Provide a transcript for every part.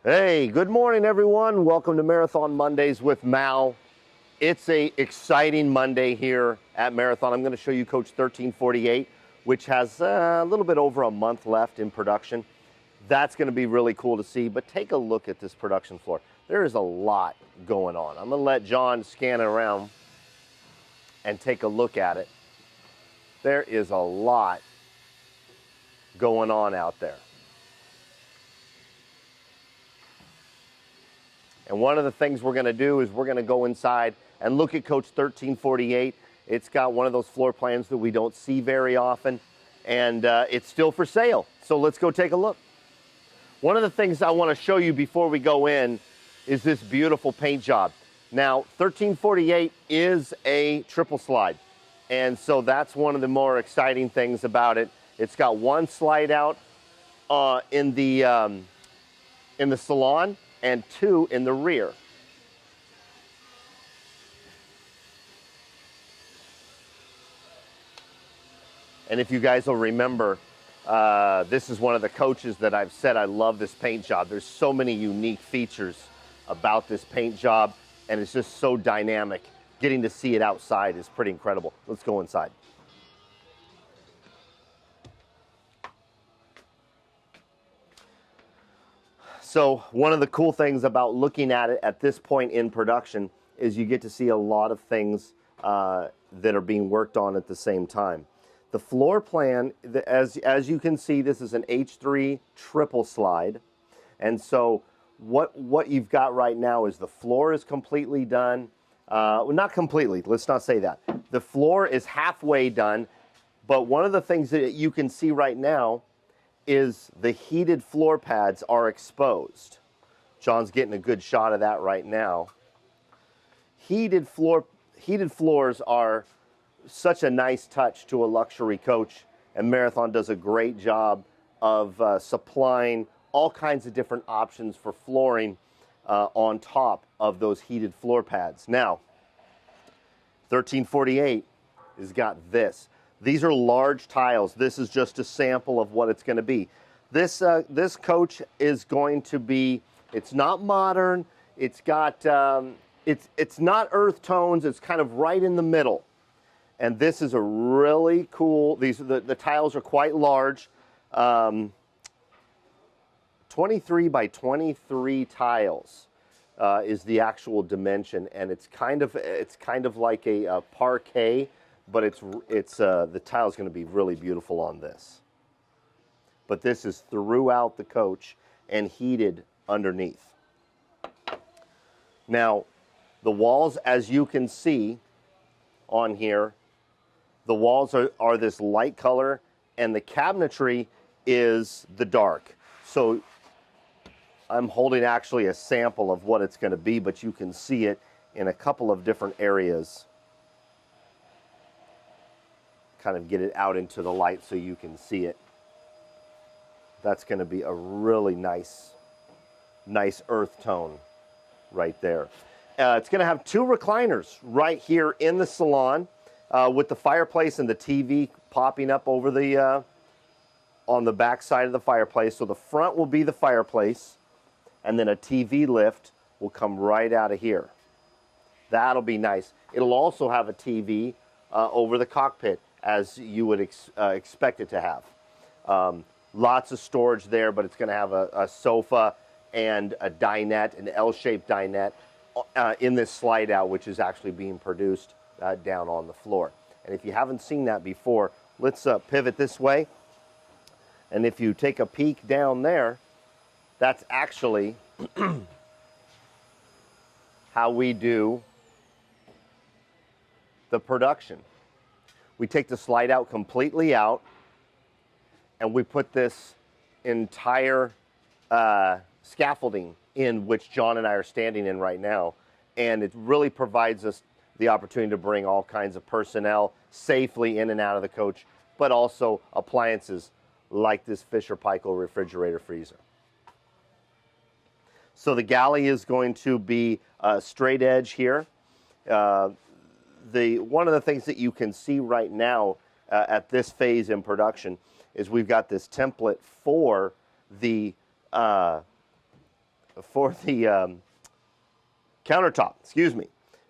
Hey, good morning, everyone. Welcome to Marathon Mondays with Mal. It's a exciting Monday here at Marathon. I'm going to show you Coach 1348, which has a little bit over a month left in production. That's going to be really cool to see, but take a look at this production floor. There is a lot going on. I'm going to let John scan it around and take a look at it. There is a lot going on out there. And one of the things we're going to do is we're going to go inside and look at Coach 1348. It's got one of those floor plans that we don't see very often, and it's still for sale. So let's go take a look. One of the things I want to show you before we go in is this beautiful paint job. Now, 1348 is a triple slide, and so that's one of the more exciting things about it. It's got one slide out in the salon, and two in the rear. And if you guys will remember, this is one of the coaches that I've said I love this paint job. There's so many unique features about this paint job, and it's just so dynamic. Getting to see it outside is pretty incredible. Let's go inside. So one of the cool things about looking at it at this point in production is you get to see a lot of things that are being worked on at the same time. The floor plan, as you can see, this is an H3 triple slide. And so what you've got right now is the floor is completely done. Well, not completely, let's not say that. The floor is halfway done, but one of the things that you can see right now is the heated floor pads are exposed. John's getting a good shot of that right now. Heated floors are such a nice touch to a luxury coach, and Marathon does a great job of supplying all kinds of different options for flooring on top of those heated floor pads. Now, 1348 has got this. These are large tiles. This is just a sample of what it's going to be. This coach is going to be, it's not modern. It's got, it's not earth tones. It's kind of right in the middle. And this is a really cool, the tiles are quite large. 23 by 23 tiles is the actual dimension. And it's kind of like a parquet, but the tile is going to be really beautiful on this. But this is throughout the coach and heated underneath. Now, the walls, as you can see on here, the walls are this light color, and the cabinetry is the dark. So I'm holding actually a sample of what it's going to be, but you can see it in a couple of different areas. Kind of get it out into the light so you can see it. That's going to be a really nice earth tone right there. It's going to have two recliners right here in the salon with the fireplace and the TV popping up over the on the back side of the fireplace. So the front will be the fireplace, and then a TV lift will come right out of here. That'll be nice. It'll also have a TV over the cockpit, as you would expect it to have. Lots of storage there, but it's going to have a sofa and a dinette, an L-shaped dinette in this slide out, which is actually being produced down on the floor. And if you haven't seen that before, let's pivot this way. And if you take a peek down there, that's actually how we do the production. We take the slide out completely out, and we put this entire scaffolding in, which John and I are standing in right now. And it really provides us the opportunity to bring all kinds of personnel safely in and out of the coach, but also appliances like this Fisher-Paykel refrigerator freezer. So the galley is going to be straight edge here. One of the things that you can see right now at this phase in production is we've got this template for the countertop, excuse me,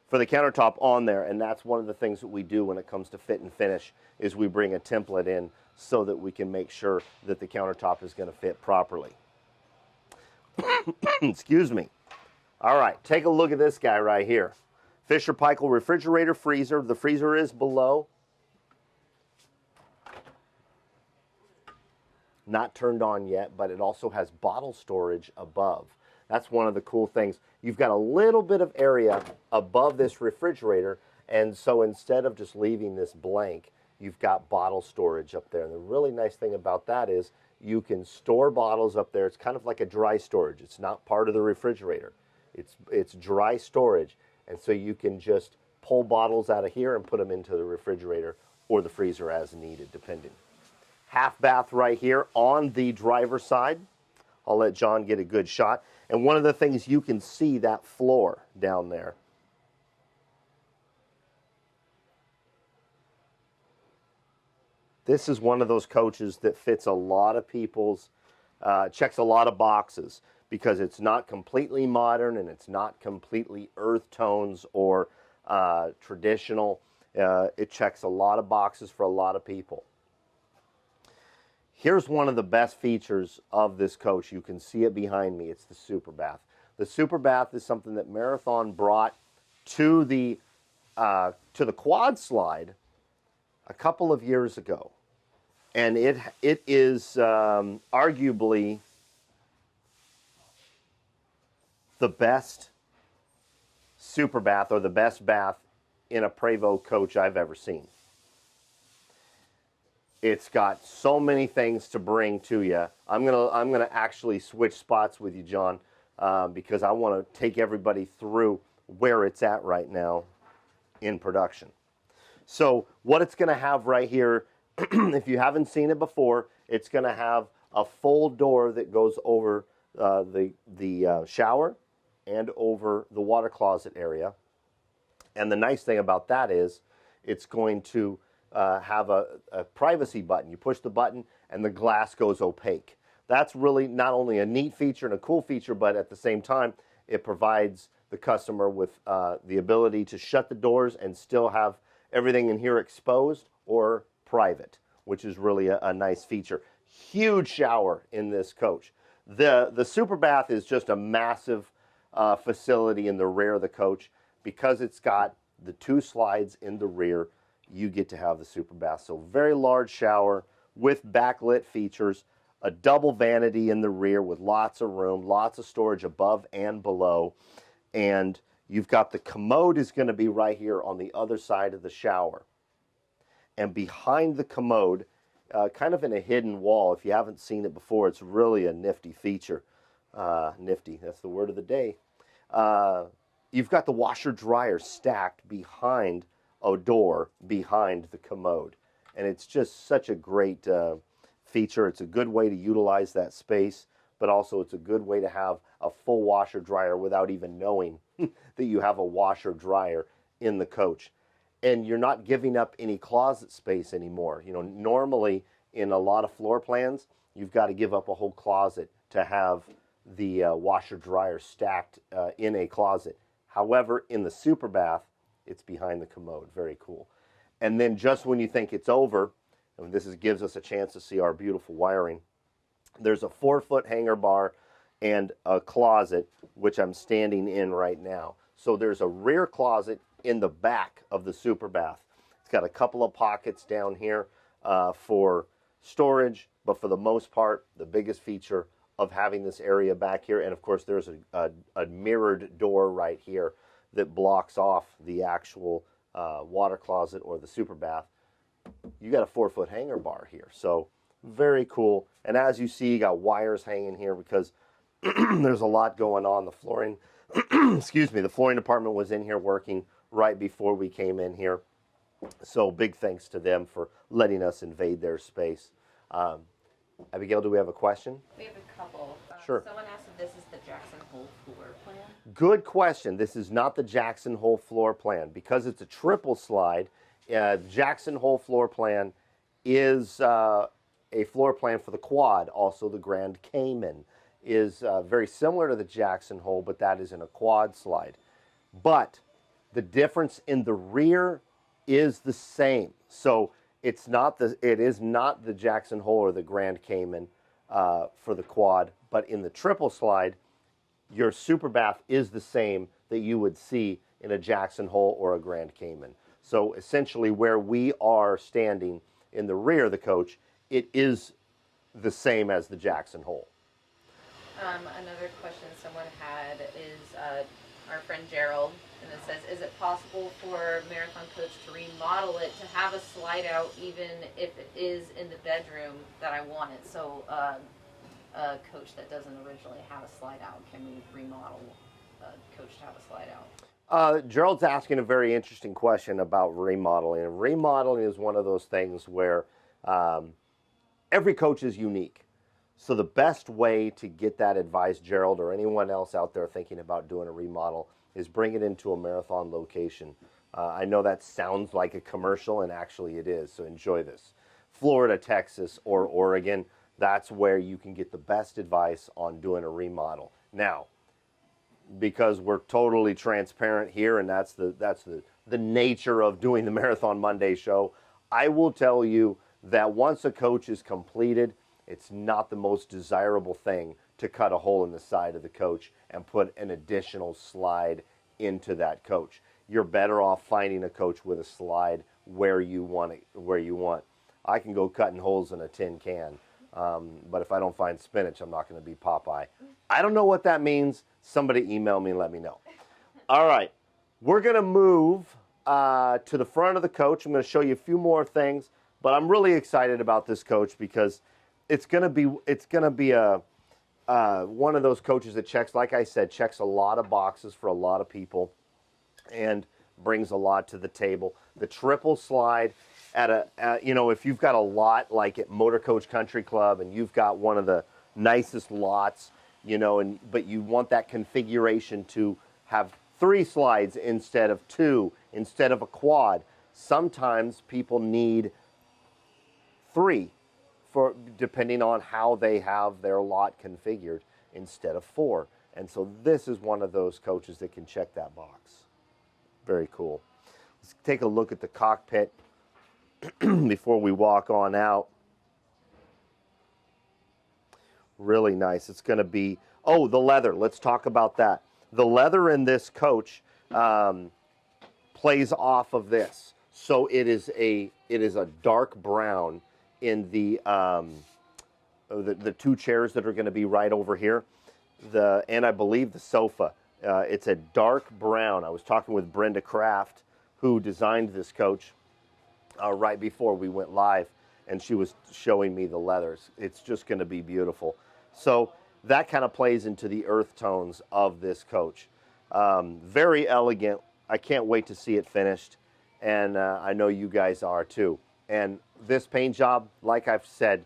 for the countertop on there. And that's one of the things that we do when it comes to fit and finish, is we bring a template in so that we can make sure that the countertop is going to fit properly. Excuse me. All right, take a look at this guy right here. Fisher Paykel refrigerator freezer. The freezer is below. Not turned on yet, but it also has bottle storage above. That's one of the cool things. You've got a little bit of area above this refrigerator, and so instead of just leaving this blank, you've got bottle storage up there. And the really nice thing about that is you can store bottles up there. It's kind of like a dry storage. It's not part of the refrigerator. It's dry storage, and so you can just pull bottles out of here and put them into the refrigerator or the freezer as needed, depending. Half bath right here on the driver's side. I'll let John get a good shot. And one of the things, you can see that floor down there. This is one of those coaches that fits a lot of people's, checks a lot of boxes, because it's not completely modern and it's not completely earth tones or traditional. It checks a lot of boxes for a lot of people. Here's one of the best features of this coach. You can see it behind me. It's the super bath. The super bath is something that Marathon brought to the quad slide a couple of years ago. And it is arguably the best super bath, or the best bath in a Prevost coach I've ever seen. It's got so many things to bring to you. I'm gonna actually switch spots with you, John, because I want to take everybody through where it's at right now in production. So what it's going to have right here, if you haven't seen it before, it's going to have a full door that goes over the shower and over the water closet area. And the nice thing about that is it's going to have a privacy button. You push the button and the glass goes opaque. That's really not only a neat feature and a cool feature, but at the same time, it provides the customer with the ability to shut the doors and still have everything in here exposed or private, which is really a nice feature. Huge shower in this coach. The super bath is just a massive facility in the rear of the coach. Because it's got the two slides in the rear, you get to have the super bath. So very large shower with backlit features, a double vanity in the rear with lots of room, lots of storage above and below. And you've got the commode is going to be right here on the other side of the shower. And behind the commode, kind of in a hidden wall, if you haven't seen it before, it's really a nifty feature. Nifty, that's the word of the day. You've got the washer dryer stacked behind a door behind the commode. And it's just such a great feature. It's a good way to utilize that space, but also it's a good way to have a full washer dryer without even knowing that you have a washer dryer in the coach. And you're not giving up any closet space anymore. You know, normally in a lot of floor plans, you've got to give up a whole closet to have the washer dryer stacked in a closet. However, in the super bath, it's behind the commode. Very cool. And then just when you think it's over, and gives us a chance to see our beautiful wiring, there's a 4-foot hanger bar and a closet, which I'm standing in right now. So there's a rear closet in the back of the super bath. It's got a couple of pockets down here for storage, but for the most part, the biggest feature of having this area back here, and of course there's a mirrored door right here that blocks off the actual water closet or the super bath. You got a 4-foot hanger bar here, so very cool. And as you see, you got wires hanging here because there's a lot going on. The flooring, excuse me, the flooring department was in here working right before we came in here. So big thanks to them for letting us invade their space. Abigail, do we have a question? We have a couple. Sure. Someone asked if this is the Jackson Hole floor plan. Good question. This is not the Jackson Hole floor plan. Because it's a triple slide, Jackson Hole floor plan is a floor plan for the quad, also the Grand Cayman. is very similar to the Jackson hole, but that is in a quad slide. But the difference in the rear is the same. So it is not the Jackson hole or the Grand Cayman for the quad, but in the triple slide, your super bath is the same that you would see in a Jackson hole or a Grand Cayman. So essentially where we are standing in the rear of the coach, it is the same as the Jackson hole. Another question someone had is our friend Gerald, and it says, is it possible for Marathon Coach to remodel it to have a slide out even if it is in the bedroom that I want it? So a coach that doesn't originally have a slide out, can we remodel a coach to have a slide out? Gerald's asking a very interesting question about remodeling. And remodeling is one of those things where every coach is unique. So the best way to get that advice, Gerald, or anyone else out there thinking about doing a remodel, is bring it into a Marathon location. I know that sounds like a commercial, and actually it is, so enjoy this. Florida, Texas, or Oregon, that's where you can get the best advice on doing a remodel. Now, because we're totally transparent here, and that's the nature of doing the Marathon Monday show, I will tell you that once a coach is completed, it's not the most desirable thing to cut a hole in the side of the coach and put an additional slide into that coach. You're better off finding a coach with a slide where you want it, where you want. I can go cutting holes in a tin can, but if I don't find spinach, I'm not going to be Popeye. I don't know what that means. Somebody email me and let me know. All right, we're going to move to the front of the coach. I'm going to show you a few more things, but I'm really excited about this coach because it's going to be a one of those coaches that checks, like I said, checks a lot of boxes for a lot of people and brings a lot to the table. The triple slide if you've got a lot like at Motor Coach Country Club and you've got one of the nicest lots, but you want that configuration to have 3 slides instead of 2, instead of a quad. Sometimes people need 3. Depending on how they have their lot configured instead of 4. And so this is one of those coaches that can check that box. Very cool. Let's take a look at the cockpit before we walk on out. Really nice. It's going to be, the leather. Let's talk about that. The leather in this coach plays off of this. So it is a dark brown in the 2 chairs that are going to be right over here, and I believe the sofa. It's a dark brown. I was talking with Brenda Kraft, who designed this coach, right before we went live, and she was showing me the leathers. It's just going to be beautiful. So that kind of plays into the earth tones of this coach. Very elegant. I can't wait to see it finished, and I know you guys are too. And this paint job, like I've said,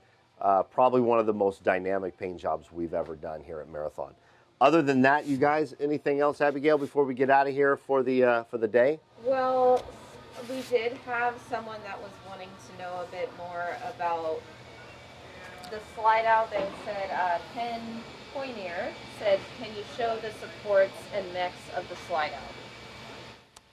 probably one of the most dynamic paint jobs we've ever done here at Marathon. Other than that, you guys, anything else, Abigail, before we get out of here for the day? Well, we did have someone that was wanting to know a bit more about the slide out. They said, Ken Poinier said, can you show the supports and mechs of the slide out?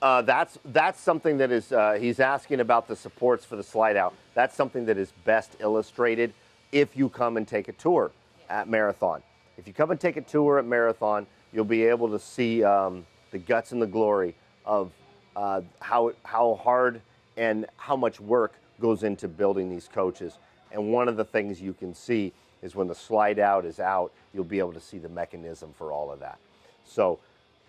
That's something that is, he's asking about the supports for the slide out. That's something that is best illustrated if you come and take a tour at Marathon. If you come and take a tour at Marathon, you'll be able to see the guts and the glory of how hard and how much work goes into building these coaches. And one of the things you can see is when the slide out is out, you'll be able to see the mechanism for all of that. So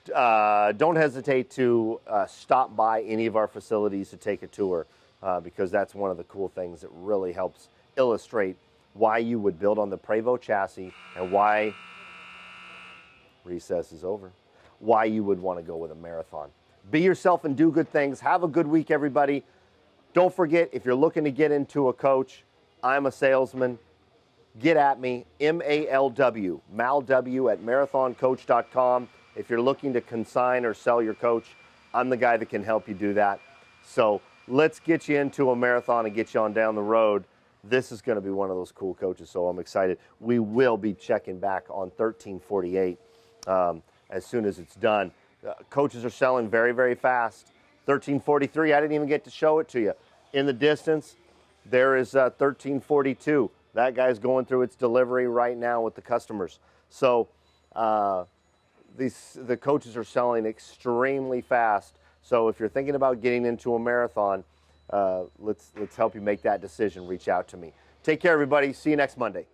don't hesitate to stop by any of our facilities to take a tour because that's one of the cool things that really helps illustrate why you would build on the Prevost chassis and why recess is over, why you would want to go with a Marathon. Be yourself and do good things. Have a good week, everybody. Don't forget, if you're looking to get into a coach, I'm a salesman. Get at me, MALW, MALW at marathoncoach.com. If you're looking to consign or sell your coach, I'm the guy that can help you do that. So let's get you into a Marathon and get you on down the road. this is going to be one of those cool coaches, so I'm excited. We will be checking back on 1348 as soon as it's done. Coaches are selling very, very fast. 1343, I didn't even get to show it to you. In the distance, there is 1342. That guy's going through its delivery right now with the customers. So the coaches are selling extremely fast. So if you're thinking about getting into a marathon, let's help you make that decision. Reach out to me. Take care, everybody. See you next Monday.